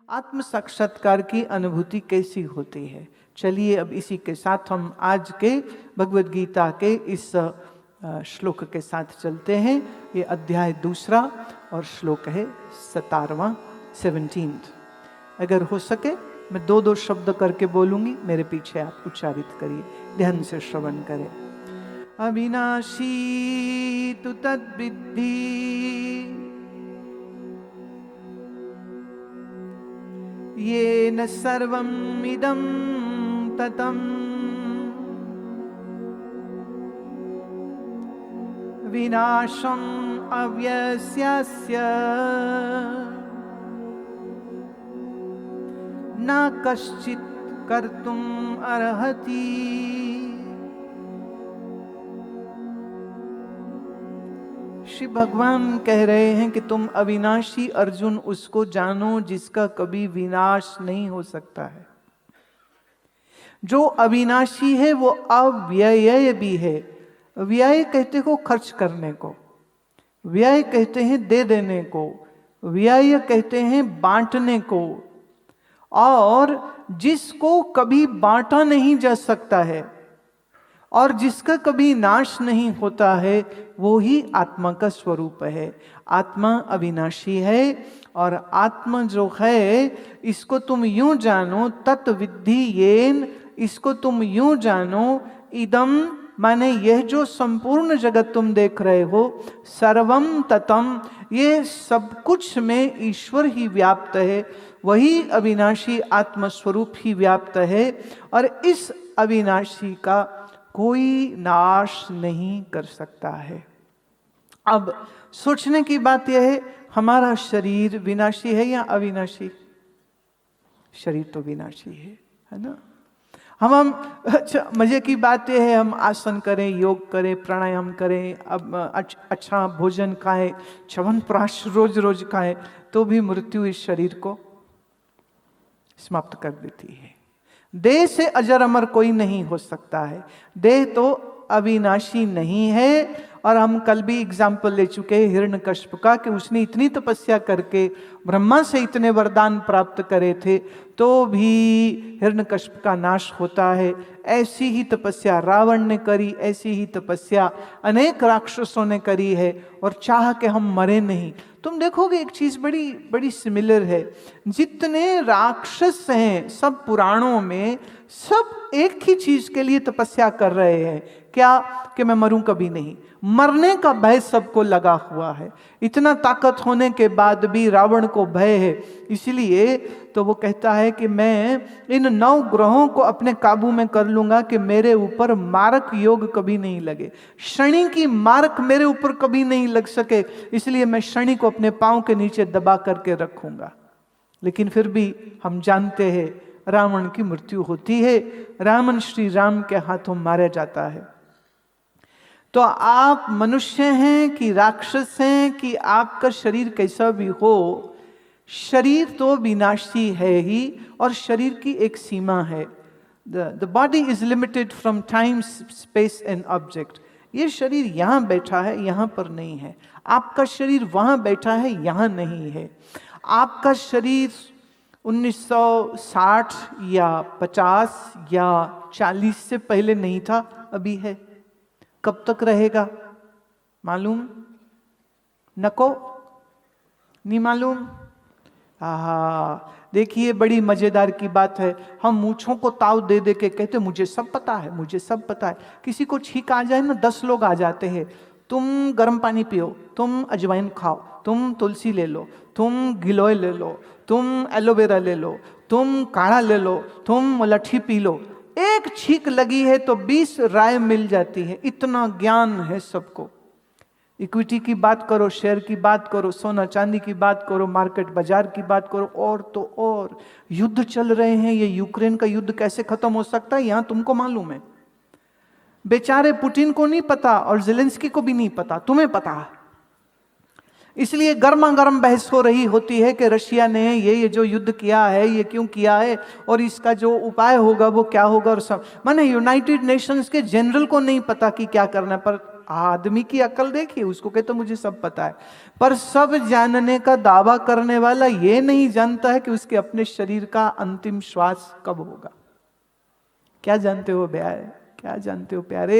आत्म साक्षात्कार की अनुभूति कैसी होती है। चलिए अब इसी के साथ हम आज के भगवद गीता के इस श्लोक के साथ चलते हैं। ये अध्याय 2 और श्लोक है 17वां 17। अगर हो सके मैं 2-2 शब्द करके बोलूंगी, मेरे पीछे आप उच्चारित करिए, ध्यान से श्रवण करें। अविनाशी तु तद्विद्धि येन सर्वम् इदं ततम् विनाशम् अव्यस्यस्य न कश्चित् कर्तुम् अर्हति। श्री भगवान कह रहे हैं कि तुम अविनाशी अर्जुन उसको जानो जिसका कभी विनाश नहीं हो सकता है। जो अविनाशी है वो अव्यय भी है। व्यय कहते हो खर्च करने को, व्यय कहते हैं दे देने को, व्यय कहते हैं बांटने को, और जिसको कभी बांटा नहीं जा सकता है और जिसका कभी नाश नहीं होता है वो ही आत्मा का स्वरूप है। आत्मा अविनाशी है और आत्मा जो है इसको तुम यूं जानो, तत्विद्धि येन, इसको तुम यूं जानो, इदम माने यह जो संपूर्ण जगत तुम देख रहे हो, सर्वम ततम, ये सब कुछ में ईश्वर ही व्याप्त है, वही अविनाशी आत्म स्वरूप ही व्याप्त है और इस अविनाशी का कोई नाश नहीं कर सकता है। अब सोचने की बात यह है, हमारा शरीर विनाशी है या अविनाशी? शरीर तो विनाशी है ना। हम अच्छा, मजे की बात यह है, हम आसन करें, योग करें, प्राणायाम करें, अब अच्छा भोजन खाएं, च्यवनप्राश रोज रोज खाएं, तो भी मृत्यु इस शरीर को समाप्त कर देती है। देह से अजर अमर कोई नहीं हो सकता है, देह तो अविनाशी नहीं है। और हम कल भी एग्जाम्पल ले चुके हैं हिरण्यकश्यप का, कि उसने इतनी तपस्या करके ब्रह्मा से इतने वरदान प्राप्त करे थे तो भी हिरण्यकश्यप का नाश होता है। ऐसी ही तपस्या रावण ने करी, ऐसी ही तपस्या अनेक राक्षसों ने करी है और चाह के हम मरे नहीं। तुम देखोगे एक चीज बड़ी बड़ी सिमिलर है, जितने राक्षस हैं सब पुराणों में, सब एक ही चीज के लिए तपस्या कर रहे हैं, क्या? कि मैं मरूं कभी नहीं। मरने का भय सबको लगा हुआ है। इतना ताकत होने के बाद भी रावण को भय है, इसलिए तो वो कहता है कि मैं इन 9 ग्रहों को अपने काबू में कर लूंगा कि मेरे ऊपर मारक योग कभी नहीं लगे, शनि की मारक मेरे ऊपर कभी नहीं लग सके, इसलिए मैं शनि को अपने पांव के नीचे दबा करके रखूंगा। लेकिन फिर भी हम जानते हैं रावण की मृत्यु होती है, रावण श्री राम के हाथों मारा जाता है। तो आप मनुष्य हैं कि राक्षस हैं कि आपका शरीर कैसा भी हो, शरीर तो विनाशी है ही और शरीर की एक सीमा है। The body is limited from time space and object. ये शरीर यहाँ बैठा है, यहाँ पर नहीं है। आपका शरीर वहाँ बैठा है, यहाँ नहीं है। आपका शरीर 1960 या 50 या 40 से पहले नहीं था, अभी है। कब तक रहेगा मालूम? नको नहीं मालूम। देखिए बड़ी मजेदार की बात है, हम मूंछों को ताव दे दे के कहते मुझे सब पता है, मुझे सब पता है। किसी को छींक आ जाए ना, 10 लोग आ जाते हैं, तुम गर्म पानी पियो, तुम अजवाइन खाओ, तुम तुलसी ले लो, तुम गिलोय ले लो, तुम एलोवेरा ले लो, तुम काढ़ा ले लो, तुम मुलट्ठी पी लो। एक छींक लगी है तो 20 राय मिल जाती है। इतना ज्ञान है सबको। इक्विटी की बात करो, शेयर की बात करो, सोना चांदी की बात करो, मार्केट बाजार की बात करो, और तो और युद्ध चल रहे हैं। ये यूक्रेन का युद्ध कैसे खत्म हो सकता है यहां तुमको मालूम है? बेचारे पुतिन को नहीं पता और ज़ेलेंस्की को भी नहीं पता, तुम्हें पता है। इसलिए गर्मा गर्म बहस हो रही होती है कि रशिया ने ये जो युद्ध किया है ये क्यों किया है और इसका जो उपाय होगा वो क्या होगा। और सब माने यूनाइटेड नेशंस के जनरल को नहीं पता कि क्या करना, पर आदमी की अकल देखिए, उसको कहते मुझे सब पता है, पर सब जानने का दावा करने वाला ये नहीं जानता है कि उसके अपने शरीर का अंतिम श्वास कब होगा। क्या जानते हो प्यारे, क्या जानते हो प्यारे?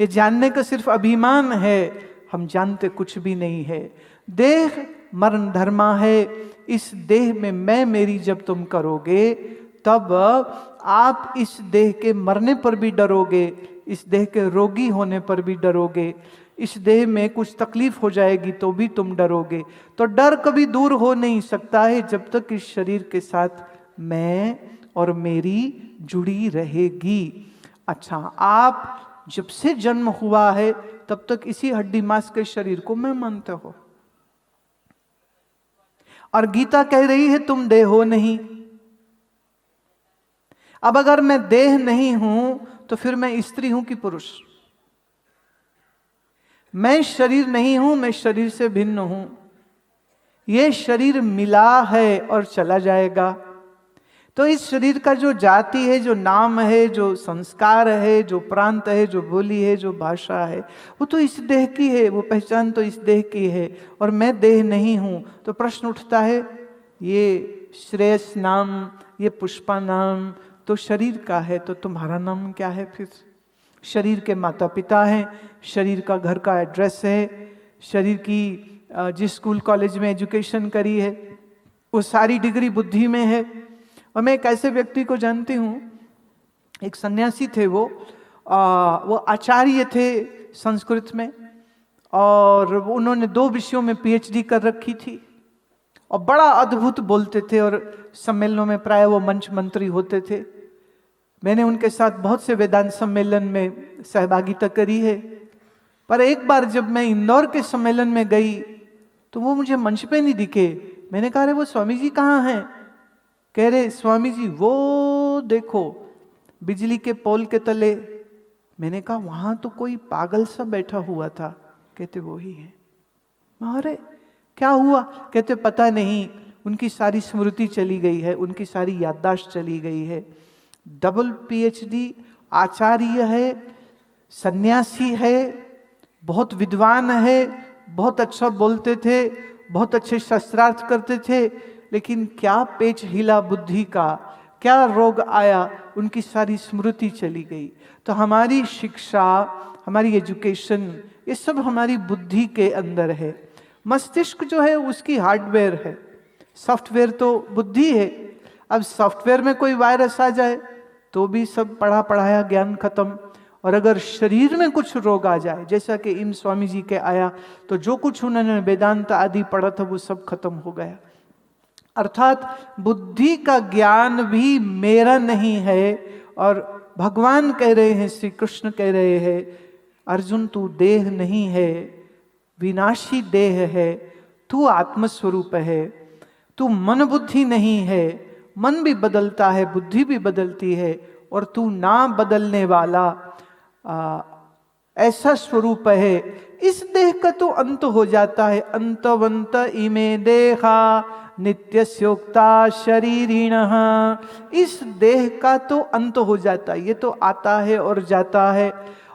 ये जानने का सिर्फ अभिमान है, हम जानते कुछ भी नहीं है। देह मरण धर्मा है, इस देह में मैं मेरी जब तुम करोगे तब आप इस देह के मरने पर भी डरोगे, इस देह के रोगी होने पर भी डरोगे, इस देह में कुछ तकलीफ हो जाएगी तो भी तुम डरोगे। तो डर कभी दूर हो नहीं सकता है जब तक इस शरीर के साथ मैं और मेरी जुड़ी रहेगी। अच्छा, आप जब से जन्म हुआ है तब तक इसी हड्डी मांस के शरीर को मैं मानते हो, और गीता कह रही है तुम देह हो नहीं। अब अगर मैं देह नहीं हूं तो फिर मैं स्त्री हूं कि पुरुष? मैं शरीर नहीं हूं, मैं शरीर से भिन्न हूं। यह शरीर मिला है और चला जाएगा। तो इस शरीर का जो जाति है, जो नाम है, जो संस्कार है, जो प्रांत है, जो बोली है, जो भाषा है, वो तो इस देह की है, वो पहचान तो इस देह की है, और मैं देह नहीं हूं। तो प्रश्न उठता है, ये श्रेयस नाम, ये पुष्पा नाम तो शरीर का है, तो तुम्हारा नाम क्या है फिर? शरीर के माता पिता हैं, शरीर का घर का एड्रेस है, शरीर की जिस स्कूल कॉलेज में एजुकेशन करी है वो सारी डिग्री बुद्धि में है। और मैं एक ऐसे व्यक्ति को जानती हूँ, एक सन्यासी थे वो आचार्य थे संस्कृत में, और उन्होंने 2 विषयों में पीएचडी कर रखी थी, और बड़ा अद्भुत बोलते थे, और सम्मेलनों में प्राय वो मंच मंत्री होते थे। मैंने उनके साथ बहुत से वेदांत सम्मेलन में सहभागिता करी है, पर एक बार जब मैं इंदौर के सम्मेलन में गई तो वो मुझे मंच पे नहीं दिखे। मैंने कहा, अरे वो स्वामी जी कहाँ हैं? कह रहे, स्वामी जी वो देखो बिजली के पोल के तले। मैंने कहा, वहां तो कोई पागल सा बैठा हुआ था। कहते वो ही है। अरे क्या हुआ? कहते पता नहीं, उनकी सारी स्मृति चली गई है, उनकी सारी याददाश्त चली गई है। डबल पीएचडी, आचार्य है, सन्यासी है, बहुत विद्वान है, बहुत अच्छा बोलते थे, बहुत अच्छे शास्त्रार्थ करते थे, लेकिन क्या पेच हिला बुद्धि का, क्या रोग आया, उनकी सारी स्मृति चली गई। तो हमारी शिक्षा, हमारी एजुकेशन, ये सब हमारी बुद्धि के अंदर है। मस्तिष्क जो है उसकी हार्डवेयर है, सॉफ्टवेयर तो बुद्धि है। अब सॉफ्टवेयर में कोई वायरस आ जाए तो भी सब पढ़ा पढ़ाया ज्ञान खत्म। और अगर शरीर में कुछ रोग आ जाए, जैसा कि इन स्वामी जी के आया, तो जो कुछ उन्होंने वेदांत आदि पढ़ा था वो सब खत्म हो गया। अर्थात बुद्धि का ज्ञान भी मेरा नहीं है। और भगवान कह रहे हैं, श्री कृष्ण कह रहे हैं, अर्जुन तू देह नहीं है, विनाशी देह है, तू आत्मस्वरूप है, तू मन बुद्धि नहीं है, मन भी बदलता है, बुद्धि भी बदलती है, और तू ना बदलने वाला ऐसा स्वरूप है। इस देह का तो अंत हो जाता है, अंतवंत इमे देहा नित्यस्योक्ता शरीरिणः। इस देह का तो अंत हो जाता है, ये तो आता है और जाता है।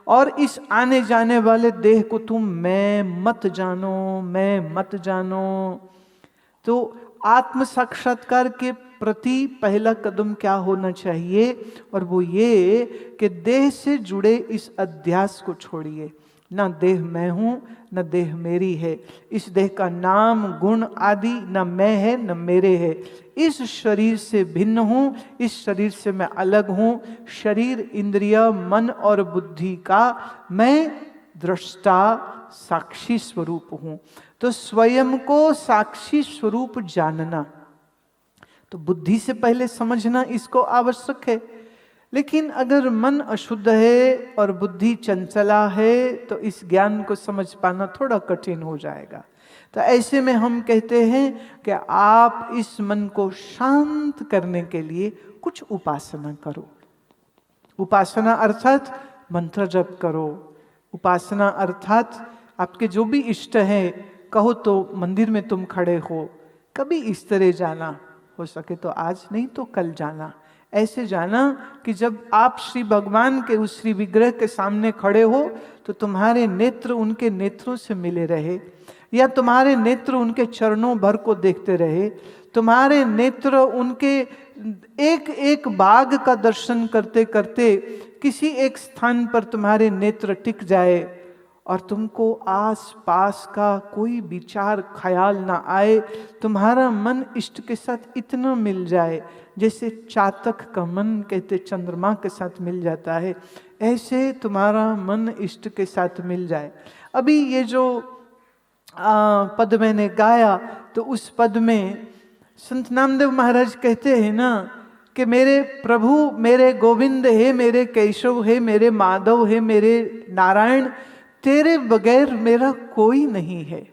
और इस आने जाने वाले देह को तुम मैं मत जानो, मैं मत जानो। तो आत्म साक्षात्कार के प्रति पहला कदम क्या होना चाहिए? और वो ये कि देह से जुड़े इस अध्यास को छोड़िए। ना देह मैं हूं, न देह मेरी है। इस देह का नाम गुण आदि न मैं है न मेरे है। इस शरीर से भिन्न हूं, इस शरीर से मैं अलग हूं। शरीर, इंद्रिय, मन और बुद्धि का मैं दृष्टा साक्षी स्वरूप हूं। तो स्वयं को साक्षी स्वरूप जानना, तो बुद्धि से पहले समझना इसको आवश्यक है। लेकिन अगर मन अशुद्ध है और बुद्धि चंचला है तो इस ज्ञान को समझ पाना थोड़ा कठिन हो जाएगा। तो ऐसे में हम कहते हैं कि आप इस मन को शांत करने के लिए कुछ उपासना करो। उपासना अर्थात मंत्र जप करो। उपासना अर्थात आपके जो भी इष्ट है, कहो तो मंदिर में तुम खड़े हो, कभी इस तरह जाना, हो सके तो आज नहीं तो कल जाना। ऐसे जाना कि जब आप श्री भगवान के उस श्री विग्रह के सामने खड़े हो तो तुम्हारे नेत्र उनके नेत्रों से मिले रहे, या तुम्हारे नेत्र उनके चरणों भर को देखते रहे, तुम्हारे नेत्र उनके एक एक बाग का दर्शन करते करते किसी एक स्थान पर तुम्हारे नेत्र टिक जाए और तुमको आस पास का कोई विचार ख्याल ना आए, तुम्हारा मन इष्ट के साथ इतना मिल जाए जैसे चातक का मन कहते चंद्रमा के साथ मिल जाता है, ऐसे तुम्हारा मन इष्ट के साथ मिल जाए। अभी ये जो पद मैंने गाया तो उस पद में संत नामदेव महाराज कहते हैं ना कि मेरे प्रभु, मेरे गोविंद है, मेरे केशव है, मेरे माधव है, मेरे नारायण, तेरे बगैर मेरा कोई नहीं है।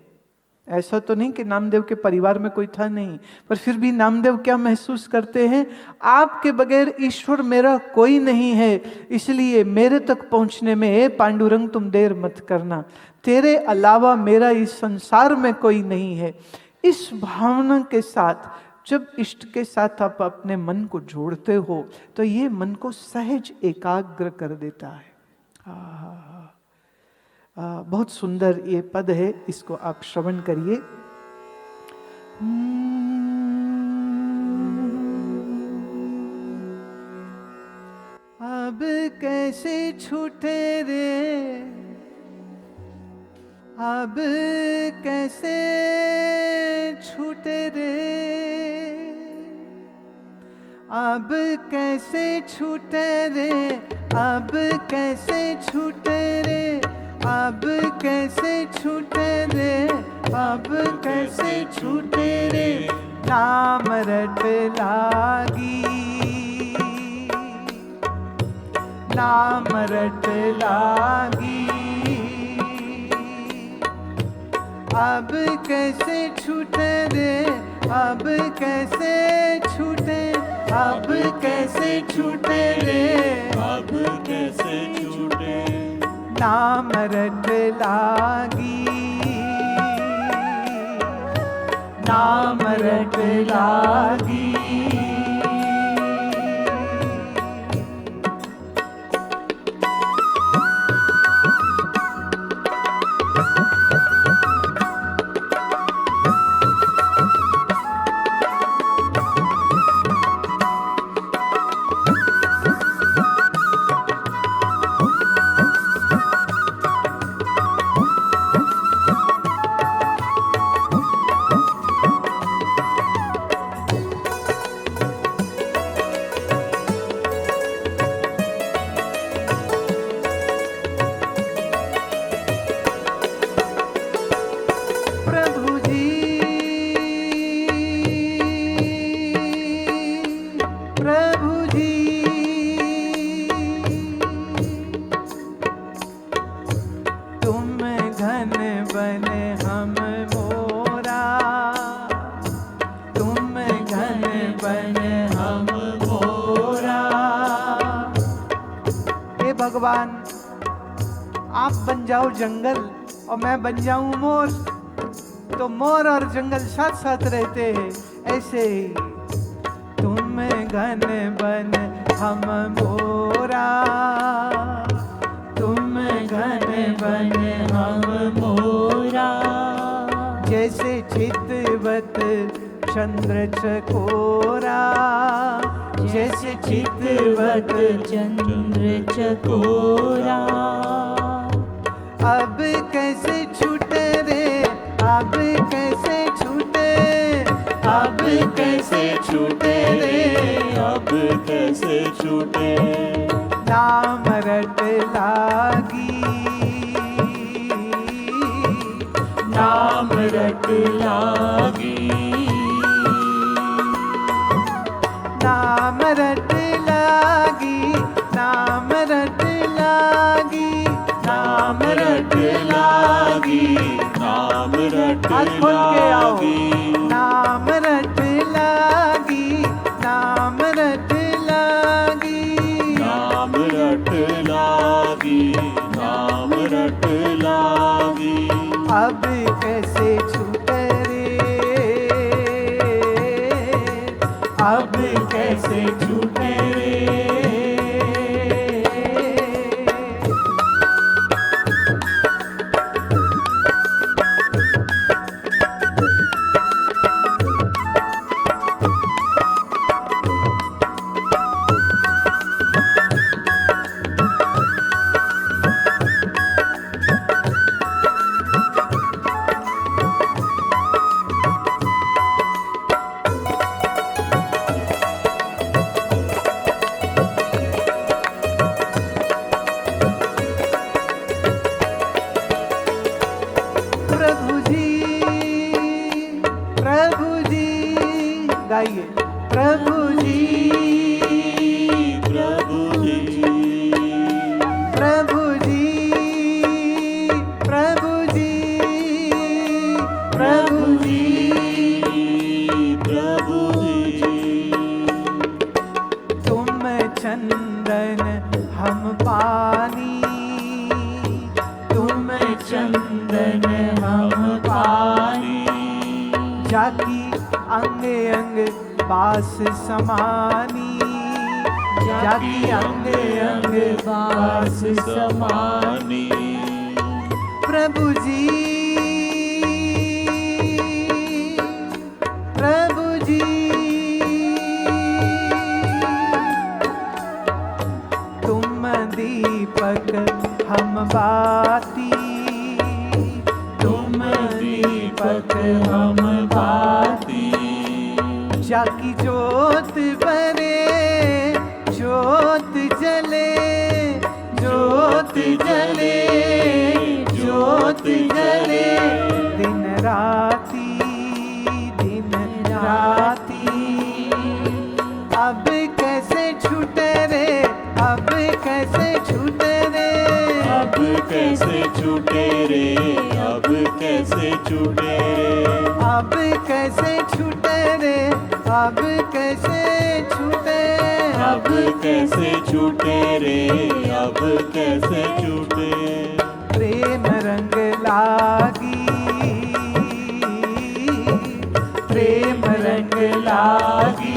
ऐसा तो नहीं कि नामदेव के परिवार में कोई था नहीं, पर फिर भी नामदेव क्या महसूस करते हैं, आपके बगैर ईश्वर मेरा कोई नहीं है, इसलिए मेरे तक पहुंचने में हे पांडुरंग तुम देर मत करना, तेरे अलावा मेरा इस संसार में कोई नहीं है। इस भावना के साथ जब इष्ट के साथ आप अपने मन को जोड़ते हो तो ये मन को सहज एकाग्र कर देता है। बहुत सुंदर ये पद है, इसको आप श्रवण करिए। अब कैसे छूटे रे, अब कैसे छूटे रे, अब कैसे छूटे रे, अब कैसे छूटे रे, अब कैसे छूटे रे, अब कैसे छूटे रे, नाम रट लागी, नाम रट लागी, अब कैसे छूटे रे, अब कैसे छूटे, अब कैसे छूटे रे, अब कैसे छूटे, नाम रट लागी, नाम रट लागी। भगवान आप बन जाओ जंगल और मैं बन जाऊं मोर, तो मोर और जंगल साथ साथ रहते हैं, ऐसे ही तुम घन बन हम मोरा, तुम घन बन हम मोरा, जैसे चितवत चंद्र चकोरा, जैसे चितवत चंद्र चकोरा, अब कैसे छूटे रे, अब कैसे छूटे, अब कैसे छूटे रे, अब कैसे छूटे, नाम रट लागी, नाम रट लागी, नाम रट लागी, नाम रट लागी, नाम रट लागी, नाम रट हाथ खोल के आओ, लागी, नाम रट लागी, नाम रट लागी, नाम रट लागी, नाम रट लागी, अब कैसे छूटे रे, अब अब कैसे छूटे रे। प्रभु जी, प्रभु जी, गाइए। प्रभु जी, प्रभु जी, प्रभु जी, प्रभु जी, प्रभु जी, प्रभु जी। तुम चंदन हम पानी, तुम चंदन हम पानी, जाकी अंग अंग बास समानी, जाकी अंग अंग बास समानी। प्रभु जी, प्रभु जी, तुम दीपक हम बाती, तुम दीपक हम बाती, जाकी ज्योत बने, ज्योत जले, ज्योत जले, ज्योत जले, दिन राती, दिन राती। अब कैसे छूटे रे, अब कैसे छूटे रे, अब कैसे छूटे रे, अब कैसे छूटे रे। अब कैसे छूटे रे, अब कैसे छूटे, अब कैसे छूटे रे, अब कैसे छूटे। प्रेम रंग लागी, प्रेम रंग लागी।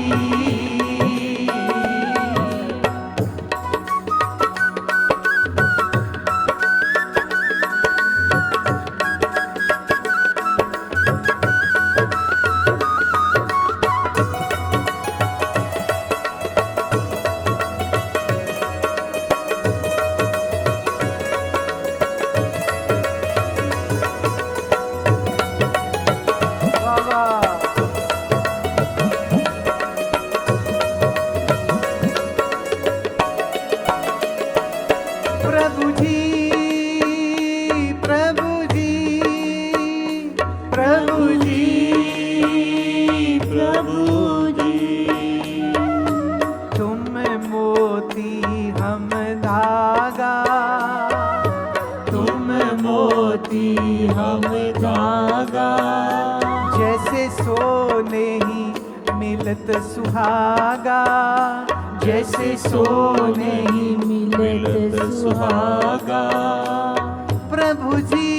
प्रभु जी, प्रभु जी, प्रभु जी, प्रभु जी। तुम मोती हम धागा, तुम मोती हम धागा, जैसे सोने ही मिलत सुहागा, जैसे सोने ही मिलत सुहागा। प्रभु जी,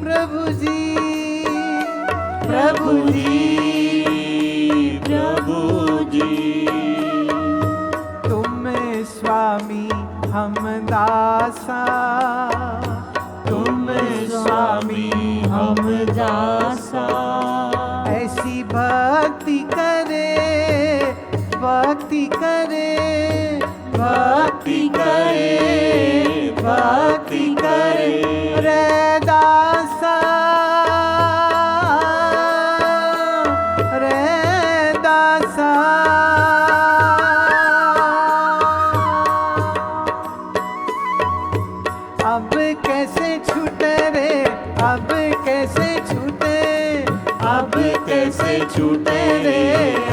प्रभु जी, प्रभु जी, प्रभु जी। तुम स्वामी हम दासा, तुम स्वामी हम दासा, ऐसी भक्ति करे, भक्ति करे, भक्ति करे, भक्ति करे रे दासा, रे दासा। अब कैसे छूटे रे, अब कैसे छूटे, अब कैसे छूटे रे,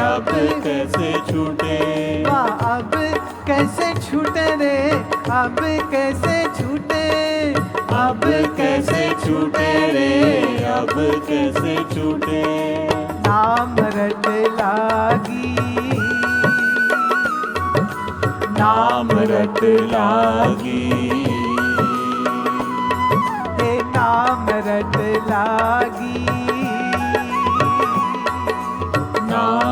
अब कैसे छूटे। अब कैसे छूटे रे, अब कैसे छूटे, अब कैसे छूटे रे, अब कैसे छूटे। नाम रट लागी, नाम रट लागी, हे नाम रट लागी, नाम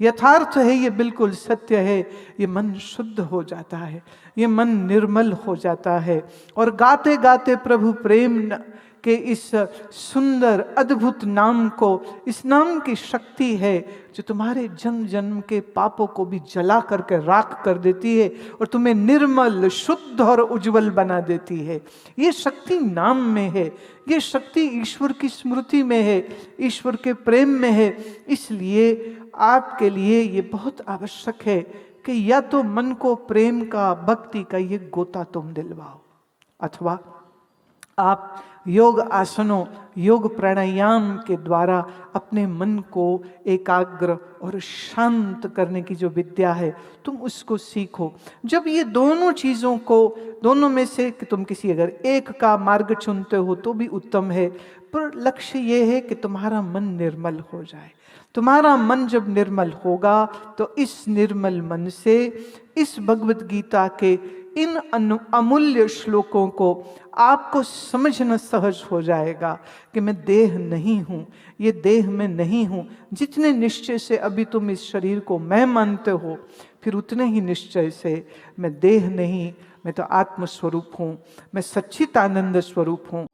यथार्थ है, ये बिल्कुल सत्य है, ये मन शुद्ध हो जाता है, ये मन निर्मल हो जाता है। और गाते गाते प्रभु प्रेम के इस सुंदर अद्भुत नाम को, इस नाम की शक्ति है जो तुम्हारे जन्म जन्म के पापों को भी जला करके राख कर देती है और तुम्हें निर्मल, शुद्ध और उज्जवल बना देती है। ये शक्ति नाम में है, ये शक्ति ईश्वर की स्मृति में है, ईश्वर के प्रेम में है। इसलिए आपके लिए ये बहुत आवश्यक है कि या तो मन को प्रेम का, भक्ति का ये गोता तुम दिलवाओ, अथवा आप योग आसनों, योग प्राणायाम के द्वारा अपने मन को एकाग्र और शांत करने की जो विद्या है तुम उसको सीखो। जब ये दोनों चीज़ों को, दोनों में से कि तुम किसी अगर एक का मार्ग चुनते हो तो भी उत्तम है, पर लक्ष्य ये है कि तुम्हारा मन निर्मल हो जाए। तुम्हारा मन जब निर्मल होगा तो इस निर्मल मन से इस भगवत गीता के इन अमूल्य श्लोकों को आपको समझना सहज हो जाएगा कि मैं देह नहीं हूँ, ये देह में नहीं हूँ। जितने निश्चय से अभी तुम इस शरीर को मैं मानते हो, फिर उतने ही निश्चय से मैं देह नहीं, मैं तो आत्म स्वरूप हूँ, मैं सच्चित आनंद स्वरूप हूँ।